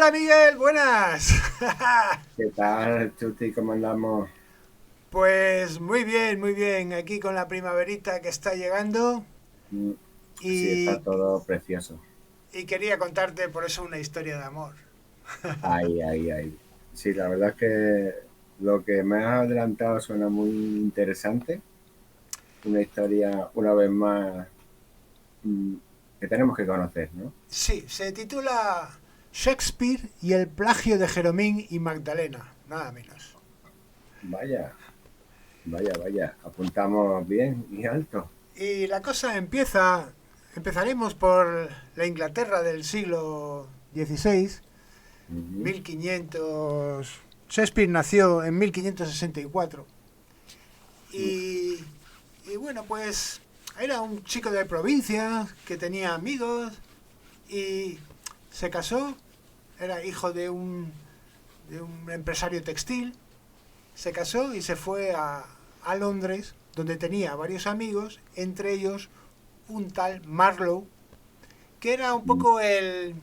Hola Miguel, buenas. ¿Qué tal, Chuti? ¿Cómo andamos? Pues muy bien, muy bien. Aquí con la primaverita que está llegando Mm, Sí, está y, todo precioso. y quería contarte por eso una historia de amor. Ay, ay, ay. Sí, la verdad es que lo que me has adelantado suena muy interesante. Una historia, una vez más, mm, que tenemos que conocer, ¿no? Sí, se titula Shakespeare y el plagio de Jeromín y Magdalena, nada menos. Vaya, vaya, vaya. Apuntamos bien y alto. Y la cosa empezaremos por la Inglaterra del siglo XVI, Ujú. 1500. Shakespeare nació en 1564 y, y bueno, pues era un chico de provincia que tenía amigos y se casó, era hijo de un empresario textil, se casó y se fue a Londres, donde tenía varios amigos, entre ellos un tal Marlowe, que era un Mm, poco el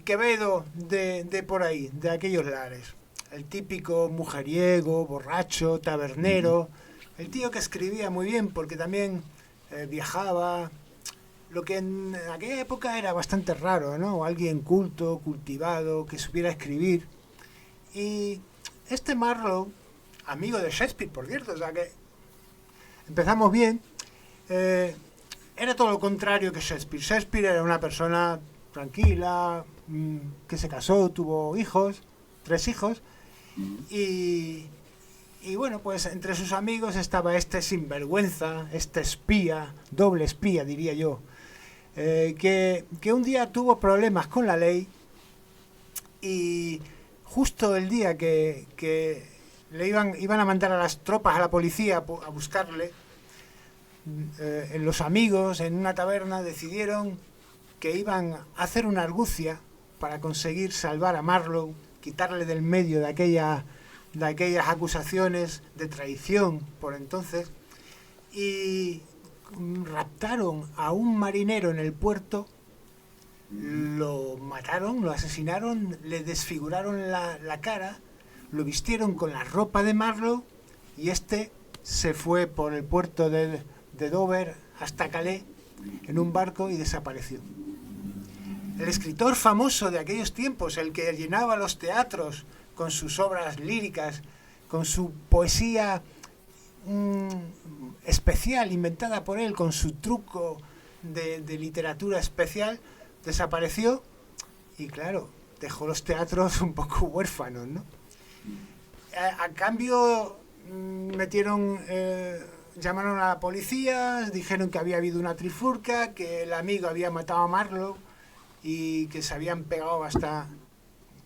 Quevedo de por ahí, de aquellos lares. El típico mujeriego, borracho, ujú. tabernero, el tío que escribía muy bien porque también viajaba, lo que en aquella época era bastante raro, ¿no? Alguien culto, cultivado, que supiera escribir. Y este Marlowe, amigo de Shakespeare, por cierto, o sea que empezamos bien, eh, era todo lo contrario que Shakespeare. Shakespeare era una persona tranquila, que se casó, tuvo hijos, tres hijos, Mm. y, y bueno, pues entre sus amigos estaba este sinvergüenza, este espía, doble espía diría yo, que un día tuvo problemas con la ley y justo el día que iban a mandar a las tropas, a la policía, a buscarle, los amigos en una taberna decidieron que iban a hacer una argucia para conseguir salvar a Marlowe, quitarle del medio de aquellas acusaciones de traición por entonces, y raptaron a un marinero en el puerto, Ujú. lo mataron, lo asesinaron, le desfiguraron la cara, lo vistieron con la ropa de Marlowe y este se fue por el puerto de Dover hasta Calais en un barco y desapareció. El escritor famoso de aquellos tiempos, el que llenaba los teatros con sus obras líricas, con su poesía mmm, especial inventada por él, con su truco de literatura especial, desapareció y claro, dejó los teatros un poco huérfanos, ¿no? A cambio metieron, llamaron a la policía, dijeron que había habido una trifurca, que el amigo había matado a Marlowe y que se habían pegado hasta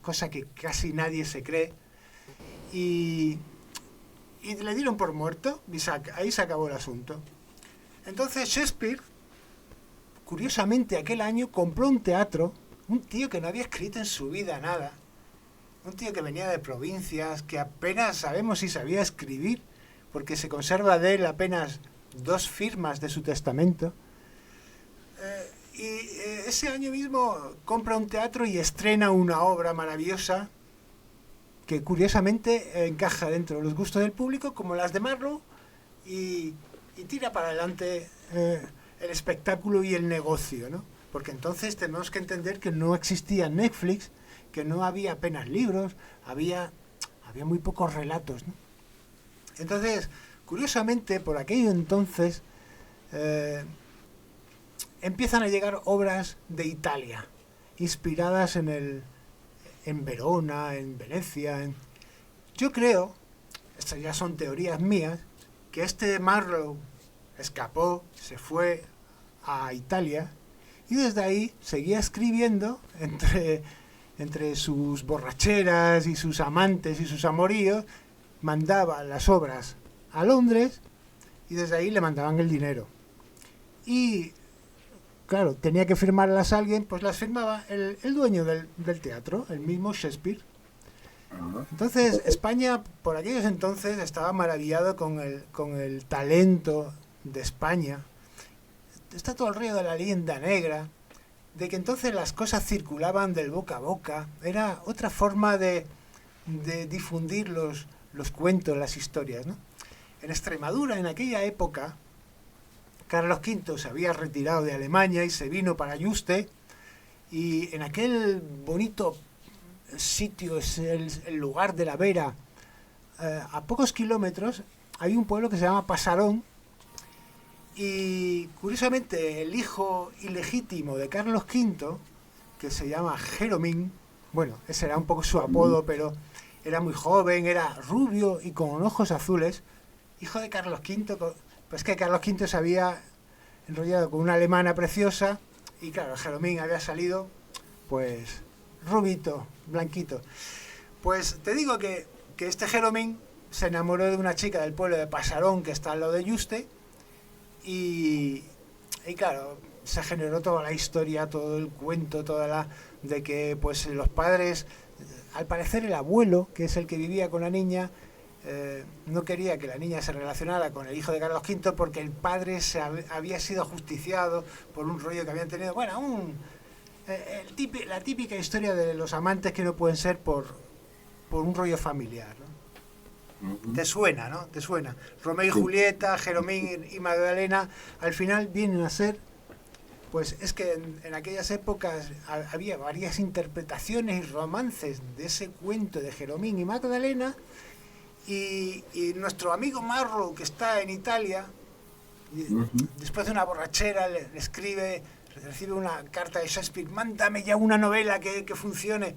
cosa que casi nadie se cree. Y, y le dieron por muerto y ahí se acabó el asunto. Entonces Shakespeare, curiosamente aquel año, compró un teatro, un tío que no había escrito en su vida nada, un tío que venía de provincias, que apenas sabemos si sabía escribir, porque se conserva de él apenas dos firmas de su testamento. Ese año mismo compra un teatro y estrena una obra maravillosa que curiosamente encaja dentro de los gustos del público, como las de Marlowe, y, y tira para adelante el espectáculo y el negocio, ¿no? Porque entonces tenemos que entender que no existía Netflix, que no había apenas libros, había muy pocos relatos, ¿no? Entonces, curiosamente, por aquello entonces, eh, empiezan a llegar obras de Italia, inspiradas en Verona, en Venecia. Yo creo, estas ya son teorías mías, que este Marlowe escapó, se fue a Italia y desde ahí seguía escribiendo entre sus borracheras y sus amantes y sus amoríos, mandaba las obras a Londres y desde ahí le mandaban el dinero. Y claro, tenía que firmarlas alguien, pues las firmaba el dueño del teatro, el mismo Shakespeare. Ajá. Entonces, España, por aquellos entonces, estaba maravillado con el talento de España. Está todo el río de la leyenda negra. de que entonces las cosas circulaban del boca a boca. Era otra forma de difundir los cuentos, las historias, ¿no? En Extremadura, en aquella época, Carlos V se había retirado de Alemania y se vino para Yuste, y en aquel bonito sitio, es el lugar de la Vera, a pocos kilómetros, hay un pueblo que se llama Pasarón, y curiosamente el hijo ilegítimo de Carlos V, que se llama Jeromín, bueno, ese era un poco su apodo, pero era muy joven, era rubio y con ojos azules, hijo de Carlos V, pues que Carlos V se había enrollado con una alemana preciosa, y claro, Jeromín había salido, pues, rubito, blanquito. Pues te digo que este Jeromín se enamoró de una chica del pueblo de Pasarón, que está al lado de Yuste, y claro, se generó toda la historia, todo el cuento, de que pues los padres, al parecer el abuelo, que es el que vivía con la niña, no quería que la niña se relacionara con el hijo de Carlos V porque el padre había sido ajusticiado por un rollo que habían tenido. Bueno, la típica historia de los amantes que no pueden ser por un rollo familiar, ¿no? Te suena, ¿no? Te suena. Romeo y Julieta, Jeromín y Magdalena, al final vienen a ser, pues es que en aquellas épocas había varias interpretaciones y romances de ese cuento de Jeromín y Magdalena, y nuestro amigo Marlowe, que está en Italia, después de una borrachera le escribe, recibe una carta de Shakespeare: mándame ya una novela que funcione.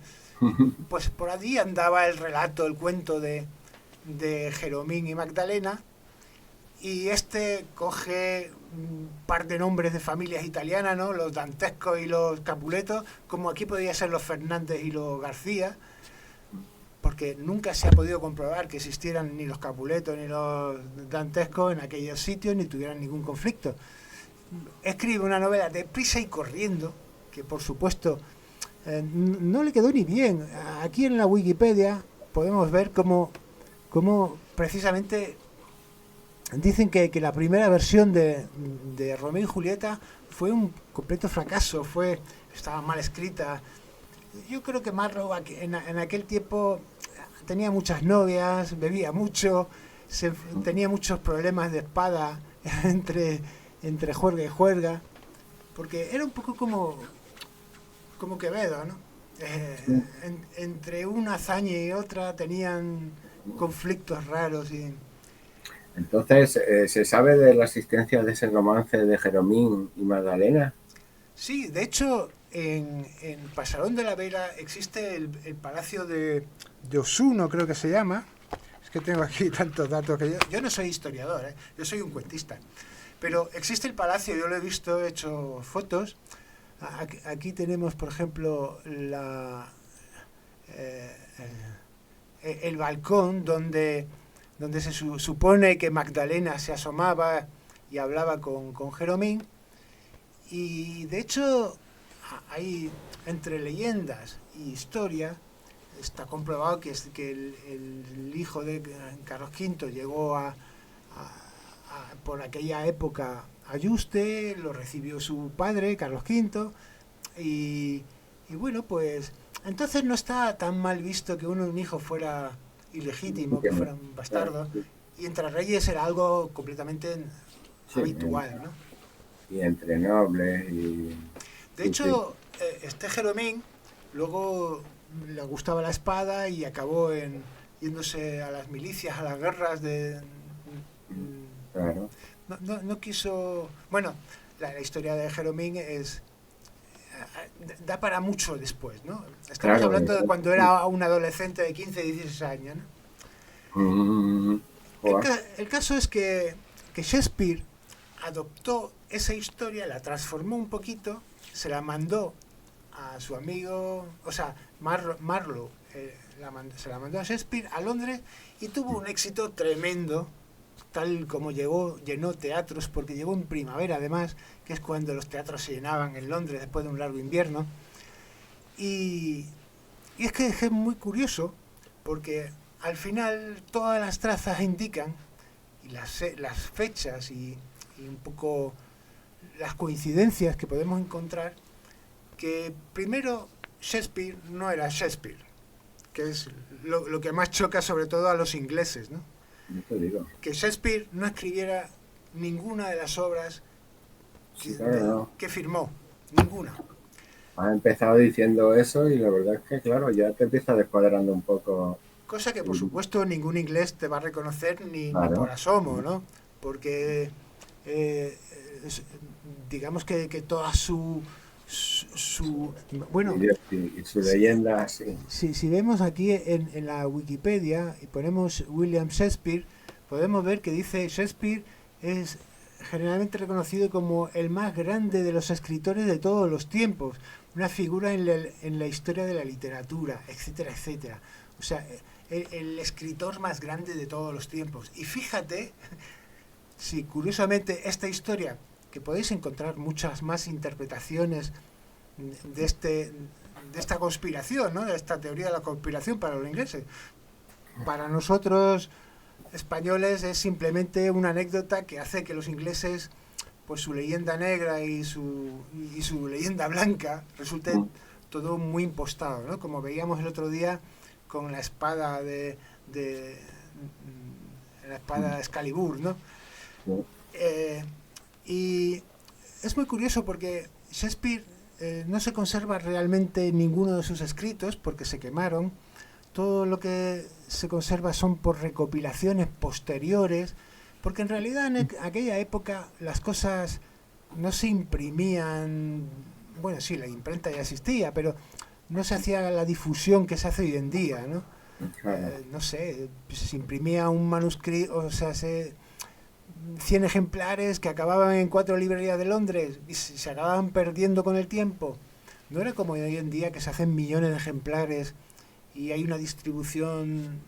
Pues por allí andaba el relato, el cuento de Jeromín y Magdalena, y este coge un par de nombres de familias italianas, ¿no? Los Dantescos y los Capuletos, como aquí podría ser los Fernández y los García, porque nunca se ha podido comprobar que existieran ni los Capuletos ni los Dantescos en aquellos sitios, ni tuvieran ningún conflicto. Escribe una novela deprisa y corriendo, que por supuesto no le quedó ni bien. Aquí en la Wikipedia podemos ver cómo precisamente dicen que la primera versión de Romeo y Julieta fue un completo fracaso, estaba mal escrita. Yo creo que Marlowe en aquel tiempo tenía muchas novias, bebía mucho, tenía muchos problemas de espada entre juerga y juerga, porque era un poco como Quevedo, ¿no? Entre una hazaña y otra tenían conflictos raros. Entonces, ¿se sabe de la existencia de ese romance de Jeromín y Magdalena? Sí, de hecho, en Pasarón de la Vera existe el palacio de Osuno, creo que se llama. Es que tengo aquí tantos datos que yo no soy historiador, yo soy un cuentista. Pero existe el palacio, yo lo he visto, he hecho fotos. Aquí tenemos, por ejemplo, el balcón donde se supone que Magdalena se asomaba y hablaba con Jeromín. Y de hecho, hay, entre leyendas y historia, está comprobado que el hijo de Carlos V llegó por aquella época a Yuste, lo recibió su padre, Carlos V, y bueno, pues entonces no está tan mal visto que un hijo fuera ilegítimo, que fuera un bastardo, y entre reyes era algo completamente habitual, ¿no? Y entre nobles De hecho, este Jeromín luego le gustaba la espada y acabó yéndose a las milicias, a las guerras Claro. No quiso. Bueno, la historia de Jeromín da para mucho después, ¿no? Estamos hablando de cuando era un adolescente de 15, 16 años, ¿no? El caso es que Shakespeare adoptó esa historia, la transformó un poquito, se la mandó a su amigo, o sea, Marlowe, se la mandó a Shakespeare a Londres, y tuvo un éxito tremendo, tal como llenó teatros, porque llegó en primavera además, que es cuando los teatros se llenaban en Londres después de un largo invierno. Y es que es muy curioso, porque al final todas las trazas indican, y las fechas y un poco las coincidencias que podemos encontrar, que primero Shakespeare no era Shakespeare, que es lo que más choca sobre todo a los ingleses, ¿no? Yo te digo. Que Shakespeare no escribiera ninguna de las obras Sí, claro, no. que firmó, ninguna. Has empezado diciendo eso y la verdad es que, claro, ya te empieza descuadrando un poco. Cosa que, por supuesto, ningún inglés te va a reconocer ni por Claro. asomo, ¿no? Porque, eh, es- digamos que toda bueno, Y su leyenda, sí. si vemos aquí en la Wikipedia y ponemos William Shakespeare, podemos ver que dice Shakespeare es generalmente reconocido como el más grande de los escritores de todos los tiempos, una figura en la historia de la literatura, etcétera, etcétera. O sea, el escritor más grande de todos los tiempos. Y fíjate, si curiosamente esta historia, que podéis encontrar muchas más interpretaciones de esta conspiración, ¿no? De esta teoría de la conspiración para los ingleses. Para nosotros españoles es simplemente una anécdota que hace que los ingleses, pues su leyenda negra y su leyenda blanca resulte todo muy impostado, ¿no? Como veíamos el otro día con la espada de la espada de Excalibur, ¿no? Eh, y es muy curioso porque Shakespeare no se conserva realmente ninguno de sus escritos porque se quemaron. Todo lo que se conserva son por recopilaciones posteriores, porque en realidad en aquella época las cosas no se imprimían. Bueno, sí, la imprenta ya existía, pero no se hacía la difusión que se hace hoy en día, ¿no? Claro. No sé, se imprimía un manuscrito, o sea, 100 ejemplares que acababan en 4 librerías de Londres y se acababan perdiendo con el tiempo. No era como hoy en día que se hacen millones de ejemplares y hay una distribución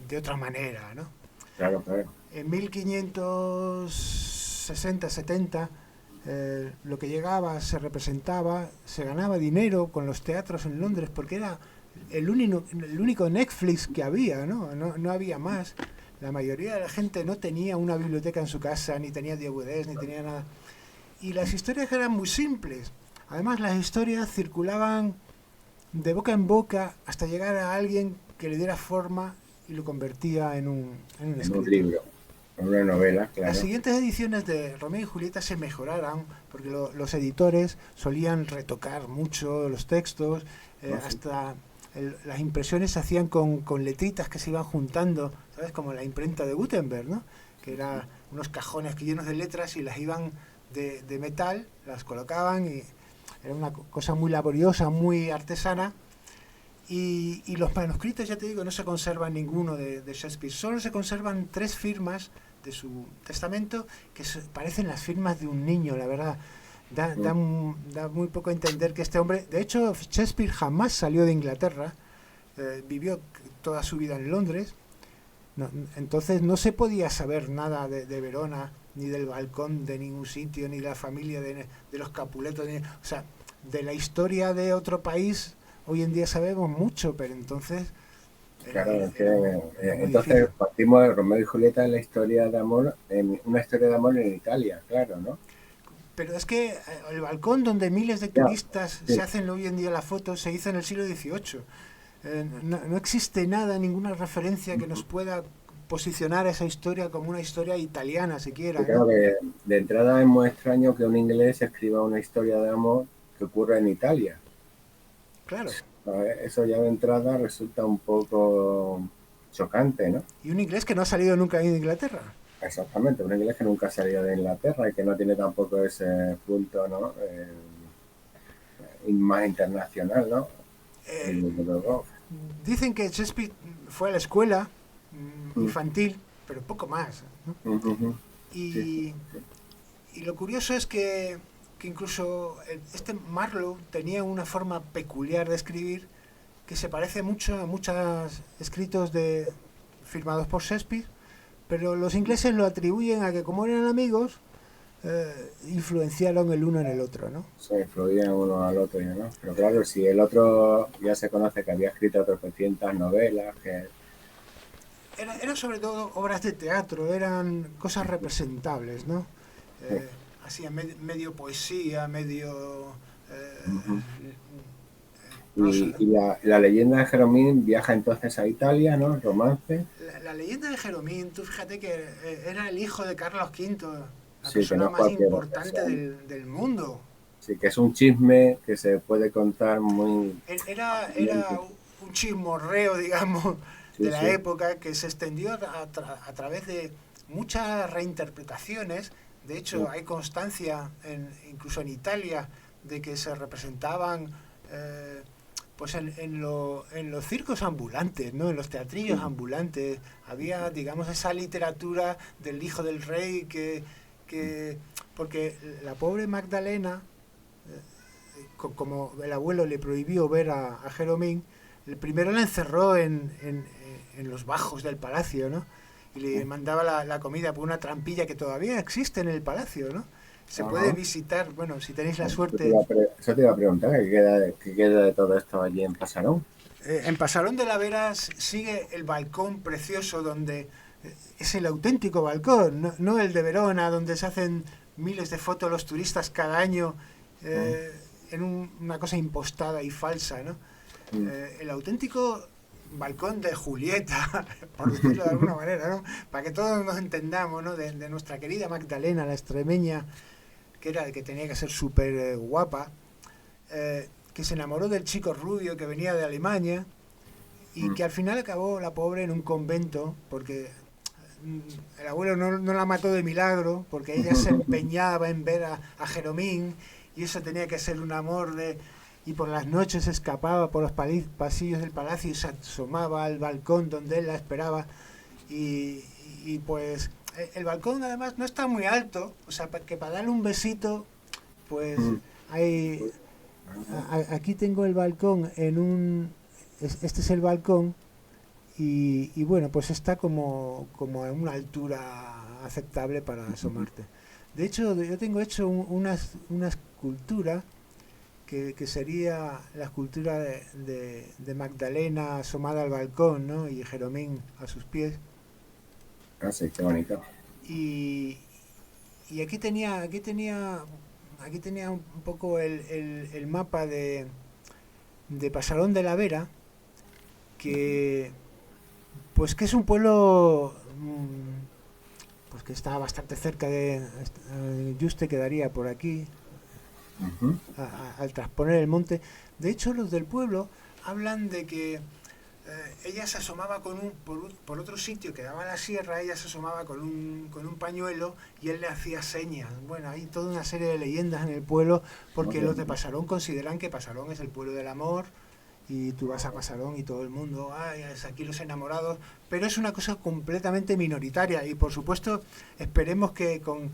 de otra manera, ¿no? Claro, claro. En 1560-70 lo que llegaba se representaba, se ganaba dinero con los teatros en Londres porque era el único Netflix que había, ¿no? No había más. La mayoría de la gente no tenía una biblioteca en su casa, ni tenía DVDs, ni tenía nada. Y las historias eran muy simples. Además, las historias circulaban de boca en boca hasta llegar a alguien que le diera forma y lo convertía en un En un escrito. libro, en una novela, Las claro. siguientes ediciones de Romeo y Julieta se mejoraron porque los editores solían retocar mucho los textos, hasta las impresiones se hacían con letritas que se iban juntando, ¿sabes? Como la imprenta de Gutenberg, ¿no? Que era unos cajones llenos de letras y las iban de metal, las colocaban y era una cosa muy laboriosa, muy artesana. Y los manuscritos, ya te digo, no se conservan ninguno de Shakespeare. Solo se conservan 3 firmas de su testamento que parecen las firmas de un niño, la verdad. Da muy poco a entender que este hombre... De hecho, Shakespeare jamás salió de Inglaterra. Vivió toda su vida en Londres. Entonces no se podía saber nada de Verona, ni del balcón de ningún sitio, ni de la familia de los Capuletos. O sea, de la historia de otro país hoy en día sabemos mucho, pero entonces... Claro, es que entonces difícil. partimos de Romeo y Julieta en la historia de amor, en una historia de amor en Italia, claro, ¿no? Pero es que el balcón donde miles de Ya, turistas sí, se hacen hoy en día las fotos se hizo en el siglo XVIII. No existe nada, ninguna referencia que nos pueda posicionar esa historia como una historia italiana siquiera, yo creo ¿no? que de entrada es muy extraño que un inglés escriba una historia de amor que ocurra en Italia. Claro. ¿Sabes? Eso ya de entrada resulta un poco chocante, ¿no? Y un inglés que no ha salido nunca de Inglaterra. Exactamente, un inglés que nunca ha salido de Inglaterra y que no tiene tampoco ese punto, ¿no? Más internacional, ¿no? Y Eh, luego, Dicen que Shakespeare fue a la escuela mm, infantil, pero poco más, ¿no? sí, sí, Y, y lo curioso es que incluso este Marlowe tenía una forma peculiar de escribir que se parece mucho a muchos escritos firmados por Shakespeare, pero los ingleses lo atribuyen a que como eran amigos, influenciaron el uno en el otro, ¿no? se influían uno al otro, ¿no? Pero claro, si el otro ya se conoce que había escrito tropecientas novelas, que Eran sobre todo obras de teatro, eran cosas representables, ¿no? sí, Hacía medio poesía, medio Ujú. prosa, Y, ¿no? y la leyenda de Jeromín viaja entonces a Italia, ¿no? Romance. La leyenda de Jeromín, tú fíjate que era el hijo de Carlos V, la Sí, que persona no es más cualquier importante persona. del mundo. Sí, que es un chisme que se puede contar muy Era fácilmente. un chismorreo, digamos, Sí, de la sí. época que se extendió a través de muchas reinterpretaciones. De hecho, Sí. hay constancia, incluso en Italia, de que se representaban eh, pues en los circos ambulantes, ¿no? En los teatrillos Sí. ambulantes. Había, digamos, esa literatura del hijo del rey que porque la pobre Magdalena, como el abuelo le prohibió ver a Jeromín, el primero la encerró en los bajos del palacio, ¿no? Y le mandaba la comida por una trampilla que todavía existe en el palacio, ¿no? Se puede Ajá. visitar, bueno, si tenéis la Eso te suerte. eso te iba a preguntar, qué queda de todo esto allí en Pasarón? En Pasarón de la Vera sigue el balcón precioso donde es el auténtico balcón, no el de Verona, donde se hacen miles de fotos los turistas cada año Mm, en una cosa impostada y falsa, ¿no? mm. El auténtico balcón de Julieta, por decirlo de alguna manera, ¿no? Para que todos nos entendamos, ¿no? De nuestra querida Magdalena, la extremeña, que tenía que ser súper guapa, que se enamoró del chico rubio que venía de Alemania y Mm. que al final acabó la pobre en un convento porque el abuelo no la mató de milagro, porque ella se empeñaba en ver a Jeromín y eso tenía que ser un amor de... Y por las noches escapaba por los pasillos del palacio y se asomaba al balcón donde él la esperaba. Y, y pues el balcón además no está muy alto, o sea, que para darle un besito, pues Mm. hay... Ajá. Aquí tengo el balcón en un... Este es el balcón y bueno, pues está como a una altura aceptable para asomarte. De hecho, yo tengo hecho una escultura que sería la escultura de Magdalena asomada al balcón, ¿no? Y Jeromín a sus pies. Ah, sí, qué bonito. Y, y aquí tenía un poco el mapa de Pasarón de la Vera, que pues que es un pueblo pues que está bastante cerca de Yuste, quedaría por aquí Ujú. al transponer el monte. De hecho, los del pueblo hablan de que ella se asomaba por otro sitio que daba a la sierra, ella se asomaba con un pañuelo y él le hacía señas. Bueno, hay toda una serie de leyendas en el pueblo Muy porque los de bien. Pasarón consideran que Pasarón es el pueblo del amor y tú vas a Pasarón y todo el mundo, ay, es aquí los enamorados, pero es una cosa completamente minoritaria y por supuesto esperemos que con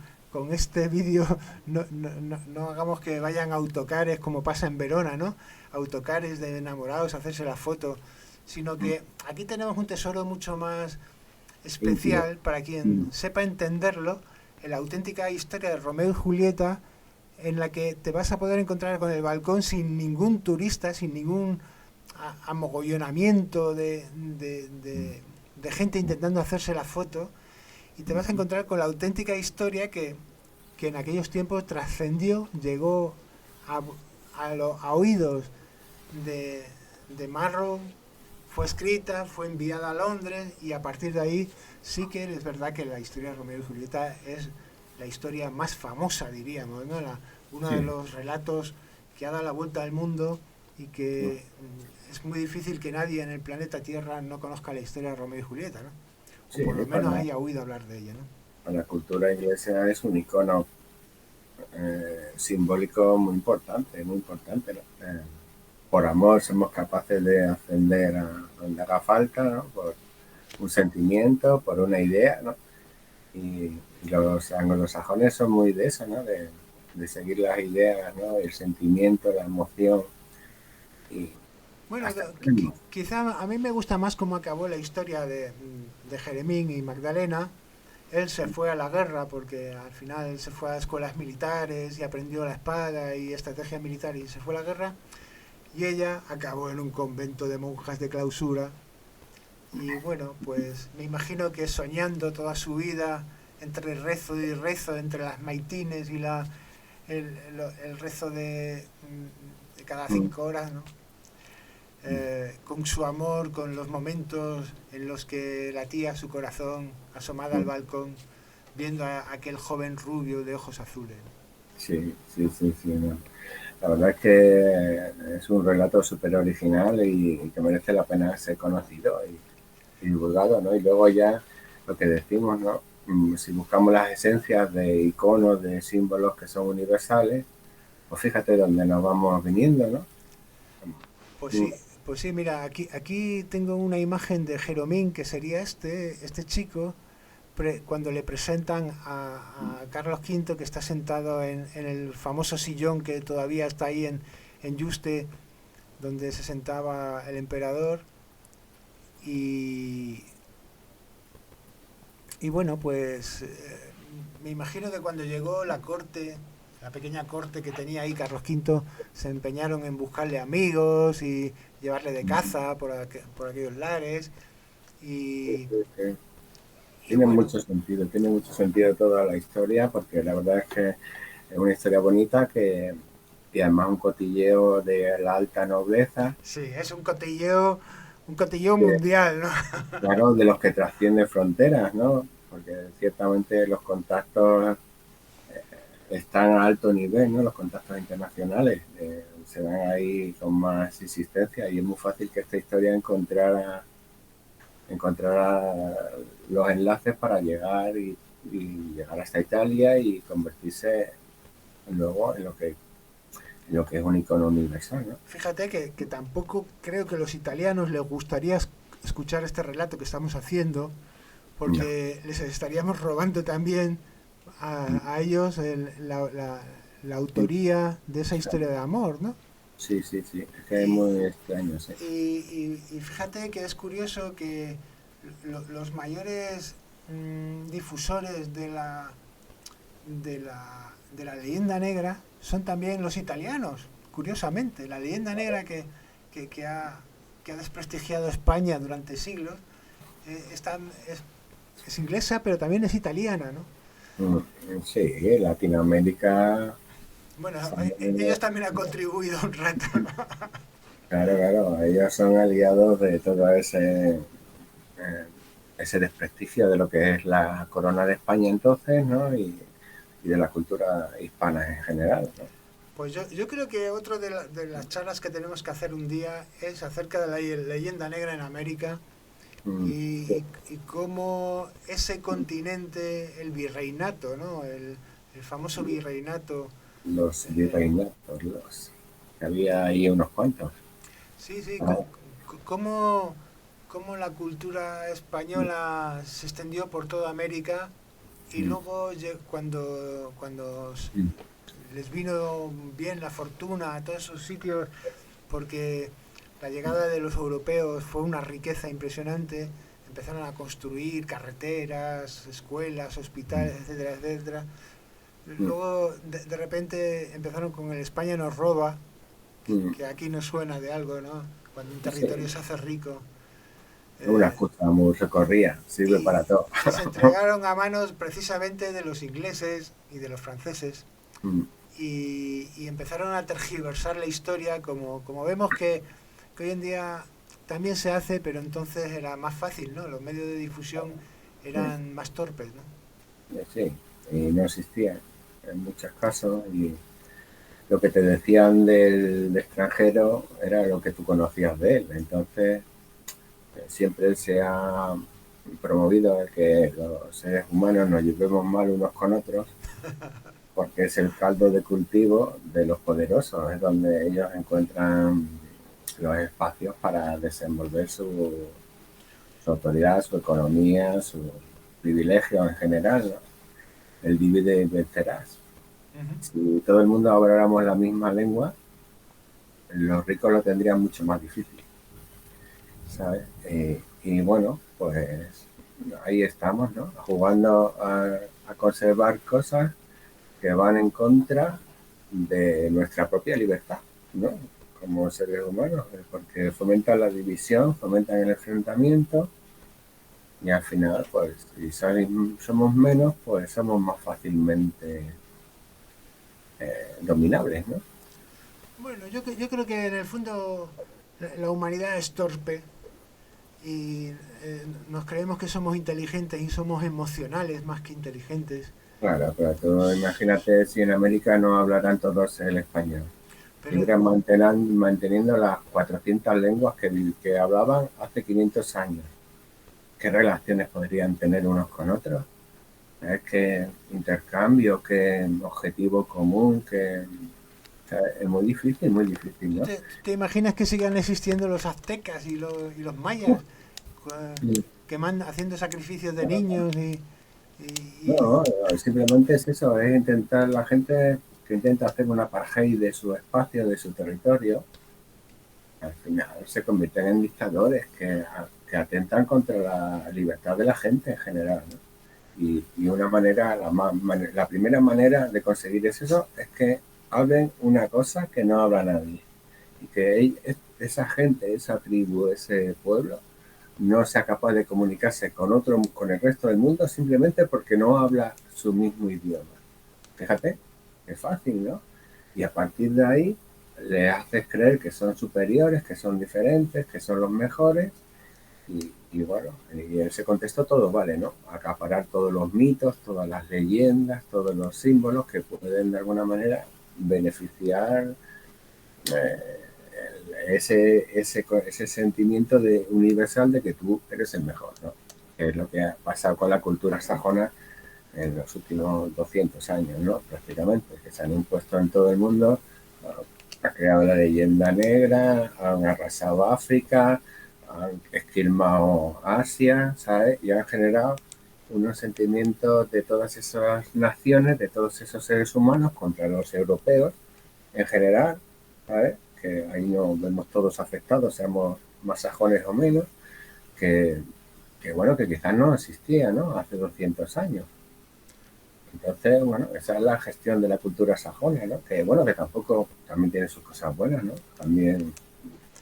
este vídeo no hagamos que vayan autocares como pasa en Verona, ¿no? Autocares de enamorados a hacerse la foto, sino Mm. que aquí tenemos un tesoro mucho más Íntimo. especial para quien Mm. sepa entenderlo, en la auténtica historia de Romeo y Julieta, en la que te vas a poder encontrar con el balcón sin ningún turista, sin ningún amogollonamiento Mm. de gente intentando hacerse la foto, y te vas a Ujú. encontrar con la auténtica historia que en aquellos tiempos trascendió, llegó a, a oídos de, de Marrow, fue escrita, fue enviada a Londres y a partir de ahí sí que es verdad que la historia de Romeo y Julieta es la historia más famosa, diríamos, ¿no? Uno de Sí. los relatos que ha dado la vuelta al mundo y Mm. que es muy difícil que nadie en el planeta Tierra no conozca la historia de Romeo y Julieta, ¿no? O Sí, por lo menos haya oído hablar de ella, ¿no? para la cultura inglesa es un icono simbólico muy importante, muy importante, ¿no? Por amor somos capaces de ascender a donde haga falta, ¿no? Por un sentimiento, por una idea, ¿no? Y los anglosajones son muy de eso, ¿no? De seguir las ideas, ¿no? El sentimiento, la emoción y Bueno, hasta extremos. quizá a mí me gusta más cómo acabó la historia de Jeremín y Magdalena. Él se fue a la guerra porque al final se fue a escuelas militares y aprendió la espada y estrategia militar y se fue a la guerra. Y ella acabó en un convento de monjas de clausura. Y bueno, pues me imagino que soñando toda su vida entre rezo y rezo, entre las maitines y el rezo de cada mm, 5 horas, ¿no? mm. Con su amor, con los momentos en los que latía su corazón asomada al Mm. balcón, viendo a aquel joven rubio de ojos azules. Sí, sí, sí, sí, no. La verdad es que es un relato súper original y que merece la pena ser conocido y divulgado, ¿no? Y luego ya lo que decimos, ¿no? Si buscamos las esencias de iconos, de símbolos que son universales, pues fíjate dónde nos vamos viniendo, ¿no? Pues Mm, sí, pues sí, mira, aquí tengo una imagen de Jeromín, que sería este chico, cuando le presentan a Carlos V, que está sentado en el famoso sillón que todavía está ahí en Yuste, donde se sentaba el emperador. Y, y bueno, pues me imagino que cuando llegó la corte, la pequeña corte que tenía ahí Carlos V, se empeñaron en buscarle amigos y llevarle de caza por aquellos lares. sí, Y, sí, sí. y bueno, Tiene mucho sentido toda la historia, porque la verdad es que es una historia bonita y además un cotilleo de la alta nobleza, sí, es un cotilleo mundial, ¿no? claro, de los que trasciende fronteras, ¿no? Porque ciertamente los contactos están a alto nivel, ¿no? Los contactos internacionales se dan ahí con más insistencia y es muy fácil que esta historia encontrara los enlaces para llegar y llegar hasta Italia y convertirse luego en lo que es un icono universal, ¿no? Fíjate que tampoco creo que a los italianos les gustaría escuchar este relato que estamos haciendo, No. porque les estaríamos robando también a ellos la autoría de esa historia de amor, ¿no? Sí, sí, sí, es que es Y, muy extraño, sí. y fíjate que es curioso que los mayores difusores de la leyenda negra son también los italianos, curiosamente. La leyenda negra que, que ha, que ha desprestigiado España durante siglos es, es inglesa, pero también es italiana, ¿no? Sí, Latinoamérica, Bueno, ellos también, también han contribuido un rato, ¿no? claro, claro, ellos son aliados de todo ese desprestigio de lo que es la corona de España entonces, ¿no? Y de la cultura hispana en general, ¿no? Pues yo creo que otra de las charlas que tenemos que hacer un día es acerca de la leyenda negra en América Mm, sí, y cómo ese continente, el virreinato, ¿no? El famoso virreinato. los eh, virreinatos, había ahí unos cuantos. sí, sí, Ah, cómo, cómo la cultura española se extendió por toda América y mm, luego cuando mm, les vino bien la fortuna a todos esos sitios, porque la llegada de los europeos fue una riqueza impresionante. Empezaron a construir carreteras, escuelas, mm, hospitales, etcétera, etcétera. mm, Luego, de repente, empezaron con el España nos roba, mm. que aquí nos suena de algo, ¿no? Cuando un Sí, territorio se hace rico. es una Eh, excusa muy recorrida, sirve y, para todo. y se entregaron a manos precisamente de los ingleses y de los franceses. Mm, Y empezaron a tergiversar la historia, como vemos que hoy en día también se hace, pero entonces era más fácil, ¿no? Los medios de difusión mm. eran más torpes, ¿no? Sí, y no existía en muchos casos y lo que te decían del extranjero era lo que tú conocías de él. Entonces, siempre se ha promovido el que los seres humanos nos llevemos mal unos con otros porque es el caldo de cultivo de los poderosos, es donde ellos encuentran los espacios para desenvolver su autoridad, su economía, sus privilegios en general, ¿no? El divide y vencerás. Ujú. Si todo el mundo habláramos la misma lengua, los ricos lo tendrían mucho más difícil, ¿sabes? Y bueno, pues ahí estamos, ¿no? Jugando a conservar cosas que van en contra de nuestra propia libertad, ¿no? Como seres humanos, porque fomentan la división, fomentan el enfrentamiento y al final, pues, si somos menos, pues somos más fácilmente dominables, ¿no? Bueno, yo creo que en el fondo la humanidad es torpe y nos creemos que somos inteligentes y somos emocionales más que inteligentes. Claro, pero tú imagínate si en América no hablaran todos el español. Pero Seguirían manteniendo las 400 lenguas que hablaban hace 500 años. ¿Qué relaciones podrían tener unos con otros? Es que intercambio, que objetivo común, que o sea, es muy difícil, ¿tú ¿no? te imaginas que sigan existiendo los aztecas y los mayas haciendo sacrificios de niños No, no, simplemente es eso, es intentar la gente que intenta hacer una apartheid de su espacio, de su territorio, al final se convierten en dictadores que atentan contra la libertad de la gente en general, ¿no? Y una manera, la primera manera de conseguir eso es que hablen una cosa que no habla nadie. Y que esa gente, esa tribu, ese pueblo, no sea capaz de comunicarse con el resto del mundo simplemente porque no habla su mismo idioma. Fíjate, es fácil, ¿no? Y a partir de ahí le haces creer que son superiores, que son diferentes, que son los mejores. Y bueno, y en ese contexto todo vale, ¿no? Acaparar todos los mitos, todas las leyendas, todos los símbolos que pueden de alguna manera beneficiar eh, ese sentimiento universal de que tú eres el mejor, ¿no? Que es lo que ha pasado con la cultura sajona en los últimos 200 años, ¿no? Prácticamente, que se han impuesto en todo el mundo, ha creado la leyenda negra, han arrasado África, han esquilmado Asia, ¿sabes? Y han generado unos sentimientos de todas esas naciones, de todos esos seres humanos contra los europeos en general, ¿sabes? Que ahí nos vemos todos afectados, seamos más sajones o menos, que, que bueno, que quizás no existía, ¿no? Hace 200 años. Entonces, bueno, esa es la gestión de la cultura sajona, ¿no? Que bueno, que tampoco, también tiene sus cosas buenas, ¿no? También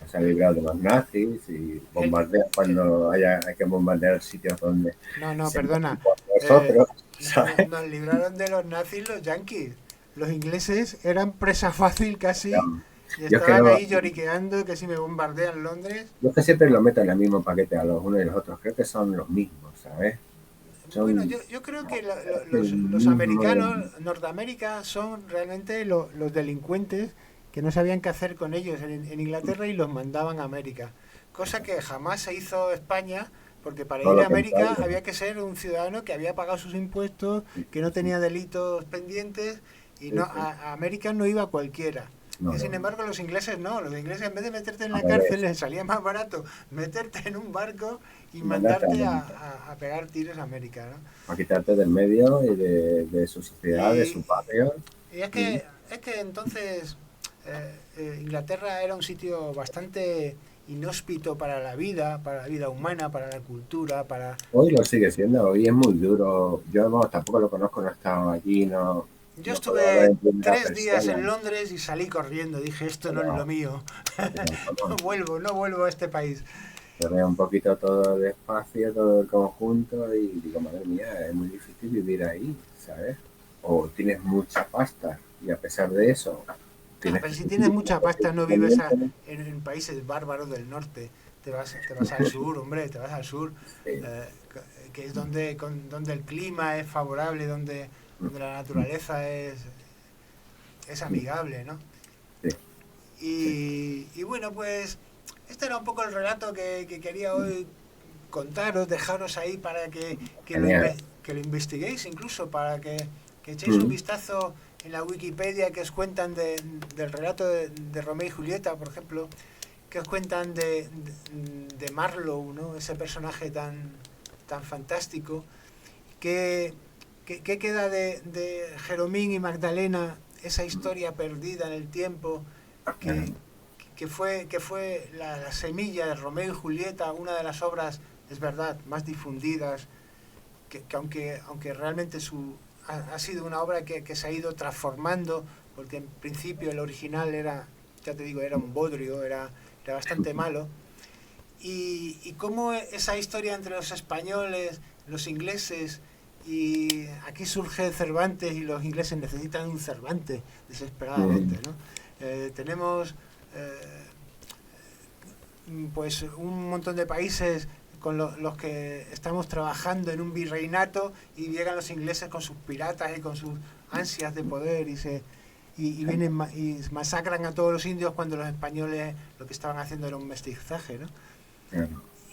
se ha librado de los nazis y el, bombardea cuando hay que bombardear sitios donde no, no, se perdona. meten por Eh, nosotros, ¿sabes? nos libraron de los nazis los yanquis. Los ingleses eran presa fácil casi y Yo es que estaban no, ahí lloriqueando que si me bombardean Londres. yo es que siempre lo meto en el mismo paquete a los unos y los otros, creo que son los mismos, ¿sabes? Bueno, Son yo creo que el los mismo, americanos, Norteamérica, son realmente los delincuentes que no sabían qué hacer con ellos en Inglaterra y los mandaban a América. Cosa que jamás se hizo España, porque para todo ir a lo América contrario. había que ser un ciudadano que había pagado sus impuestos, que no tenía delitos pendientes, y Sí, no, sí. a América no iba cualquiera. No, Y sin no. embargo los ingleses no, los ingleses en vez de meterte en Al la cárcel revés. les salía más barato meterte en un barco y Mandarte mandarte a pegar tiros a América, ¿no? a quitarte del medio y de su sociedad, de Y, su barrio. y Y es que entonces Inglaterra era un sitio bastante inhóspito para la vida humana, para la cultura, para... hoy lo sigue siendo, hoy es muy duro. Yo vamos, tampoco lo conozco, no he estado allí, no, Yo no puedo hablar estuve en primera 3 días persona. en Londres y salí corriendo. Dije, esto no es lo Pero, mío. vamos, No vuelvo a este país. cerré un poquito todo el espacio, todo el conjunto y digo, madre mía, es muy difícil vivir ahí, ¿sabes? O tienes mucha pasta y a pesar de eso Ah, tienes pero que si tienes sufrir mucha pasta, no vives constantemente. en países bárbaros del norte. Te vas al sur, hombre, te vas al sur, Sí, eh, que es donde el clima es favorable, donde la naturaleza es amigable, ¿no? sí, sí. Y bueno, pues este era un poco el relato que quería hoy contaros, dejaros ahí para Genial. que lo investiguéis, incluso para que echéis un Mm, vistazo en la Wikipedia que os cuentan del relato de Romeo y Julieta, por ejemplo, que os cuentan de Marlowe, ¿no? Ese personaje tan fantástico, que, que queda de Jeromín y Magdalena, esa historia perdida en el tiempo, que, que fue la semilla de Romeo y Julieta, una de las obras, es verdad, más difundidas, que aunque realmente ha sido una obra que se ha ido transformando, porque en principio el original era, ya te digo, era un bodrio, era bastante malo, y cómo esa historia entre los españoles, los ingleses y aquí surge Cervantes y los ingleses necesitan un Cervantes desesperadamente, ¿no? Tenemos pues un montón de países con los que estamos trabajando en un virreinato y llegan los ingleses con sus piratas y con sus ansias de poder y vienen y masacran a todos los indios cuando los españoles lo que estaban haciendo era un mestizaje, ¿no?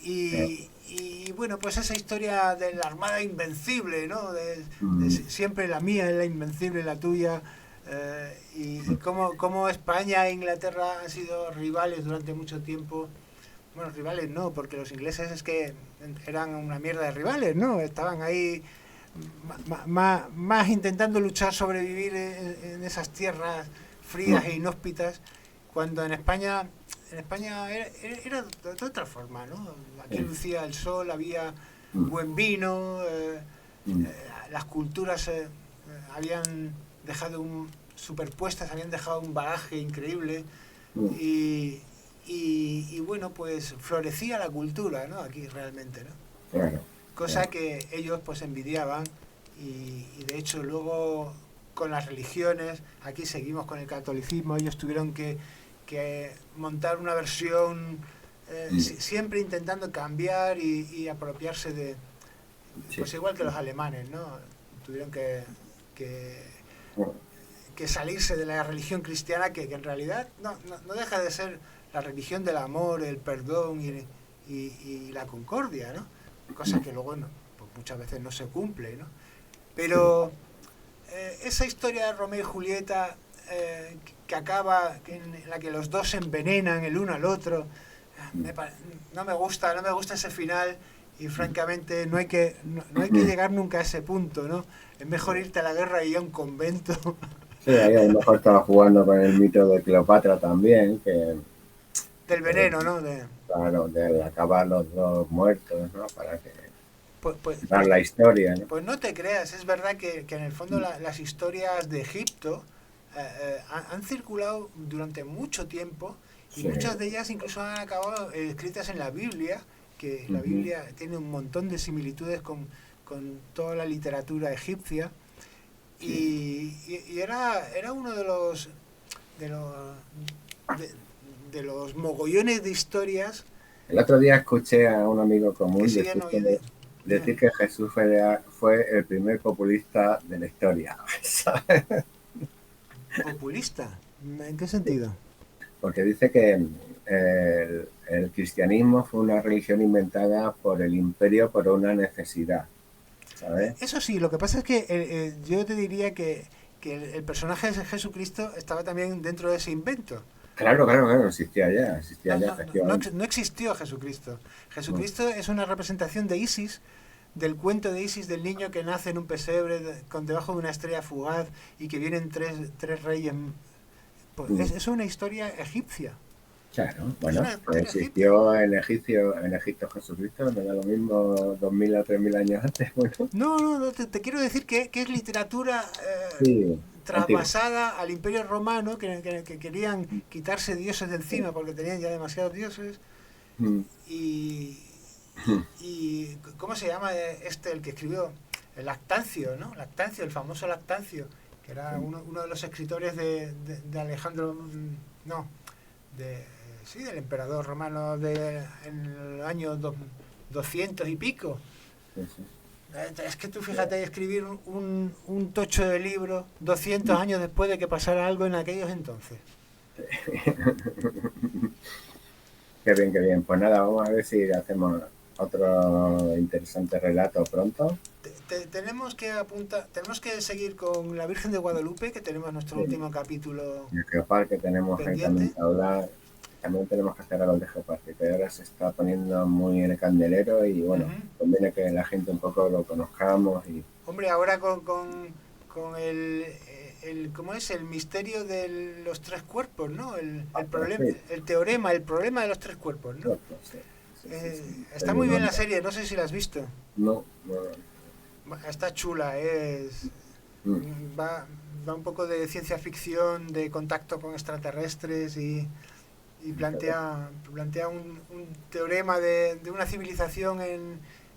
Y bueno, pues esa historia de la Armada Invencible, ¿no? Siempre la mía es la invencible, la tuya, y cómo España e Inglaterra han sido rivales durante mucho tiempo. Bueno, rivales no, porque los ingleses es que eran una mierda de rivales, ¿no? Estaban ahí más intentando luchar, sobrevivir en esas tierras frías e inhóspitas, cuando en España era de otra forma, ¿no? Aquí lucía el sol, había buen vino, las culturas habían dejado superpuestas, habían dejado un bagaje increíble y bueno, pues florecía la cultura, ¿no? Aquí realmente, ¿no? Claro. Cosa que ellos pues envidiaban y de hecho luego con las religiones, aquí seguimos con el catolicismo, ellos tuvieron que montar una versión siempre intentando cambiar y apropiarse de, pues igual que los alemanes, ¿no? Tuvieron que salirse de la religión cristiana que en realidad no deja de ser la religión del amor, el perdón y la concordia, ¿no? Cosa que luego pues muchas veces no se cumple, ¿no? Pero esa historia de Romeo y Julieta que acaba en la que los dos se envenenan el uno al otro, no me gusta ese final y francamente no hay que llegar nunca a ese punto, ¿no? Es mejor irte a la guerra y a un convento. Sí, ahí a lo mejor estaba jugando con el mito de Cleopatra también, que del veneno, ¿no? Claro, de acabar los dos muertos, ¿no? Para que dar la historia, ¿no? Pues no te creas, es verdad que en el fondo las historias de Egipto han circulado durante mucho tiempo y muchas de ellas incluso han acabado escritas en la Biblia, que la Biblia tiene un montón de similitudes con toda la literatura egipcia y era uno de los mogollones de historias. El otro día escuché a un amigo común decir que Jesús fue el primer populista de la historia. ¿Sabes? ¿Populista? ¿En qué sentido? Porque dice que el cristianismo fue una religión inventada por el imperio por una necesidad, ¿sabes? Eso sí, lo que pasa es que yo te diría que el personaje de Jesucristo estaba también dentro de ese invento. Claro, existía ya. No existió Jesucristo. Jesucristo es una representación de Isis, del cuento de Isis del niño que nace en un pesebre con debajo de una estrella fugaz y que vienen tres reyes. Pues es una historia egipcia. Claro, bueno, existió en Egipto Jesucristo, me da lo mismo 2000 a 3000 años antes. Bueno. No, te quiero decir que es literatura traspasada al Imperio Romano, que querían quitarse dioses de encima porque tenían ya demasiados dioses. Y ¿cómo se llama el que escribió? El Lactancio, ¿no? Lactancio, el famoso Lactancio, que era uno de los escritores de Alejandro, del emperador romano en el año 200 y pico. Sí. Es que tú fíjate, escribir un tocho de libro 200 años después de que pasara algo en aquellos entonces. Qué bien. Pues nada, vamos a ver si hacemos otro interesante relato pronto. Tenemos que seguir con la Virgen de Guadalupe, que tenemos nuestro último capítulo. El Geopark que tenemos ahí también que hablar. También tenemos que hacer algo de Geopark, que ahora se está poniendo muy en el candelero y bueno, conviene que la gente un poco lo conozcamos. Hombre, ahora con el ¿cómo es? El misterio de los tres cuerpos, ¿no? El problema de los tres cuerpos, ¿no? Sí. Está muy bien la serie, no sé si la has visto. No. Está chula, va un poco de ciencia ficción, de contacto con extraterrestres y plantea un teorema de una civilización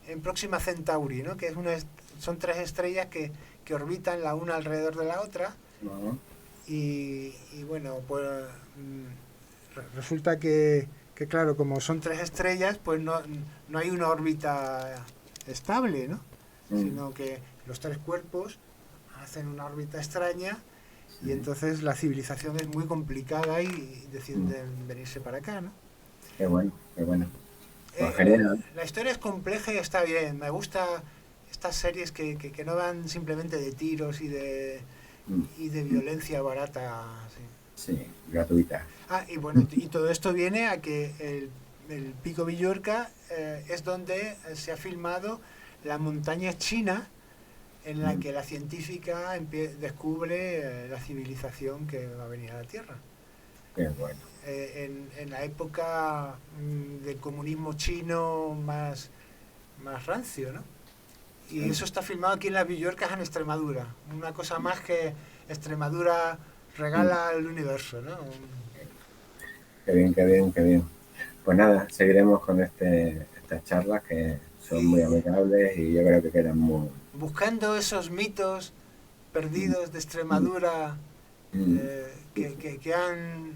en Próxima Centauri, ¿no? Que es son 3 estrellas que orbitan la una alrededor de la otra. Ajá. Y bueno, pues resulta que, claro, como son 3 estrellas, pues no hay una órbita estable, ¿no? Sino que los 3 cuerpos hacen una órbita extraña y entonces la civilización es muy complicada y deciden venirse para acá, ¿no? Qué bueno, qué bueno. Pues genial. La historia es compleja y está bien. Me gusta estas series que no van simplemente de tiros y de violencia barata. Sí. Sí, gratuita. Y bueno, y todo esto viene a que el Pico Villorca es donde se ha filmado la montaña china en la que la científica descubre la civilización que va a venir a la Tierra. Qué bueno. En la época del comunismo chino más rancio, ¿no? Y eso está filmado aquí en las Villorcas, en Extremadura. Una cosa más que Extremadura regala al universo, ¿no? Qué bien, qué bien, qué bien. Pues nada, seguiremos con estas charlas que son muy amigables y yo creo que quedan muy... Buscando esos mitos perdidos de Extremadura que han...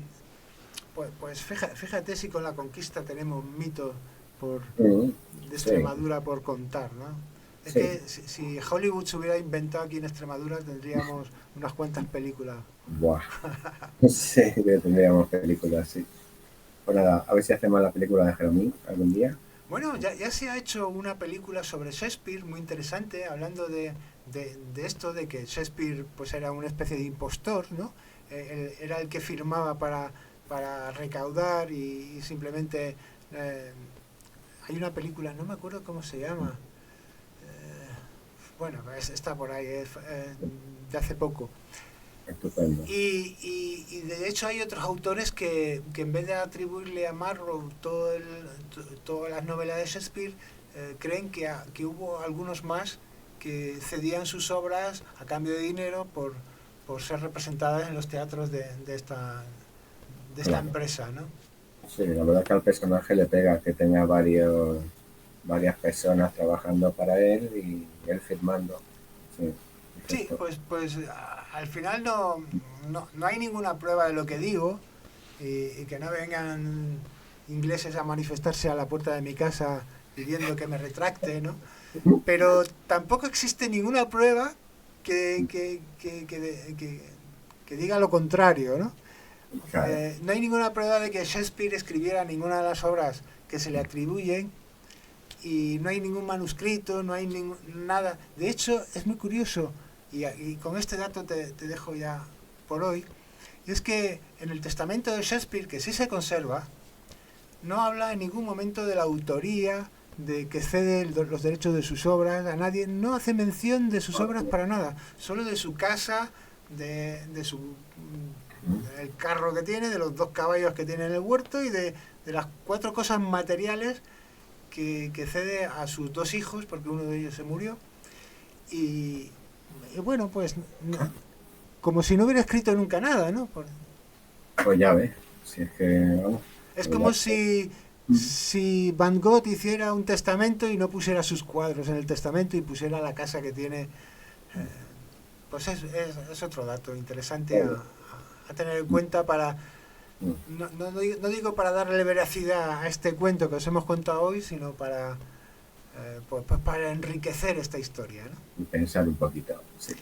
Pues fíjate si con la conquista tenemos mitos de Extremadura por contar, ¿no? Es que si Hollywood se hubiera inventado aquí en Extremadura tendríamos unas cuantas películas. Buah. Sí, que tendríamos películas, sí. Pues nada, a ver si hacemos la película de Jeromín algún día. Bueno, ya se ha hecho una película sobre Shakespeare muy interesante, hablando de esto, de que Shakespeare pues era una especie de impostor, ¿no? Era el que firmaba para recaudar y simplemente... hay una película, no me acuerdo cómo se llama. Bueno, está por ahí, de hace poco. Estupendo. Y de hecho hay otros autores que en vez de atribuirle a Marlowe todas las novelas de Shakespeare, creen que hubo algunos más que cedían sus obras a cambio de dinero por ser representadas en los teatros de esta empresa, ¿no? Sí, la verdad es que al personaje le pega que tenga varias personas trabajando para él y él firmando. Sí, pues al final no hay ninguna prueba de lo que digo y que no vengan ingleses a manifestarse a la puerta de mi casa pidiendo que me retracte, ¿no? Pero tampoco existe ninguna prueba que diga lo contrario, ¿no? Claro. No hay ninguna prueba de que Shakespeare escribiera ninguna de las obras que se le atribuyen y no hay ningún manuscrito, no hay nada. De hecho, es muy curioso, y con este dato te dejo ya por hoy, y es que en el testamento de Shakespeare, que sí se conserva, no habla en ningún momento de la autoría, de que cede los derechos de sus obras a nadie, no hace mención de sus obras para nada, solo de su casa, de el carro que tiene, de los 2 caballos que tiene en el huerto y de las 4 cosas materiales que cede a sus 2 hijos, porque uno de ellos se murió. Y bueno, pues como si no hubiera escrito nunca nada, ¿no? Pues ya ves, si es que vamos. Es como si Van Gogh hiciera un testamento y no pusiera sus cuadros en el testamento y pusiera la casa que tiene. Pues es otro dato interesante a tener en cuenta para... No digo para darle veracidad a este cuento que os hemos contado hoy, sino para para enriquecer esta historia, ¿no? Y pensar un poquito, sí.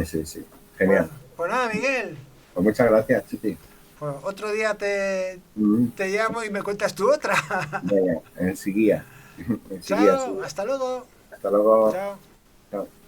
Sí. Genial. Pues nada, Miguel. Pues muchas gracias, Chiqui. Pues otro día te llamo y me cuentas tu otra. Venga, enseguida. Chao, hasta luego. Hasta luego. Chao. Chao.